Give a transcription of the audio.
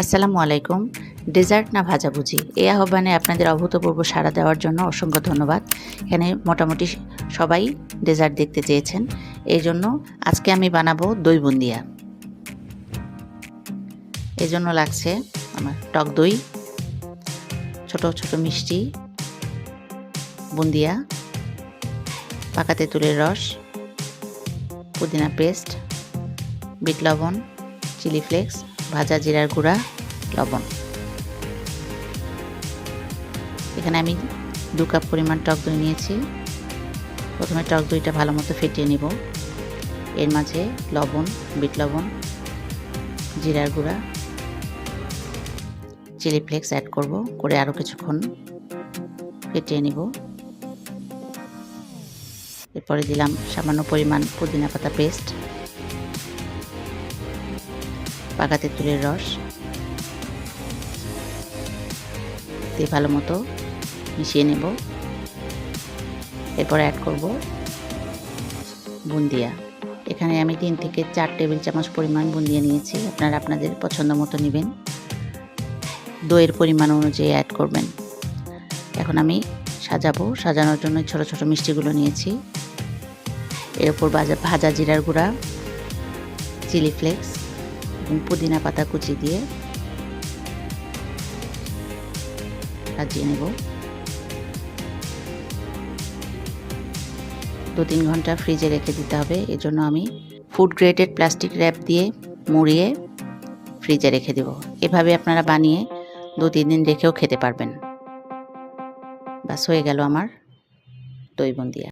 আসসালামু আলাইকুম। ডেজার্ট না ভাজাভুজি, এই আহ্বানে আপনাদের অভূতপূর্ব সাড়া দেওয়ার জন্য অসংখ্য ধন্যবাদ। এখানে মোটামুটি সবাই ডেজার্ট দেখতে চেয়েছেন, এই জন্য আজকে আমি বানাবো দই বুন্দিয়া। এই জন্য লাগছে আমার টক দই, ছোট ছোট মিষ্টি বুন্দিয়া, পাকা তেঁতুলের রস, পুদিনা পেস্ট, বিট লবণ, চিলি ফ্লেক্স, ভাজা জিরার গুঁড়া, লবণ। এখানে আমি 2 কাপ পরিমাণ টক দই নিয়েছি। প্রথমে টক দইটা ভালো মতো ফেটিয়ে নিব। এর মাঝে লবণ, বিট লবণ, জিরার গুঁড়া, চিলি ফ্লেক্স অ্যাড করব, করে আরও কিছুক্ষণ ফেটিয়ে নিব। এরপরে দিলাম সামান্য পরিমাণ পুদিনা পাতা পেস্ট, পাকা তেঁতুলের রস দিয়ে ভালো মতো মিশিয়ে নেব। এরপর অ্যাড করব বুন্দিয়া। এখানে আমি 3 থেকে 4 টেবিল চামচ পরিমাণ বুন্দিয়া নিয়েছি। আপনারা আপনাদের পছন্দ মতো নেবেন, দইয়ের পরিমাণ অনুযায়ী অ্যাড করবেন। এখন আমি সাজাবো। সাজানোর জন্য ছোট ছোট মিষ্টিগুলো নিয়েছি। এর উপর ভাজা জিরার গুঁড়া, চিলি ফ্লেক্স এবং পুদিনা পাতা কুচি দিয়ে সাজিয়ে নেব। 2-3 ঘন্টা ফ্রিজে রেখে দিতে হবে। এজন্য আমি ফুড গ্রেডেড প্লাস্টিক র্যাপ দিয়ে মুড়িয়ে ফ্রিজে রেখে দেব। এভাবে আপনারা বানিয়ে 2-3 দিন রেখেও খেতে পারবেন। বাস হয়ে গেল আমার দই বুন্দিয়া।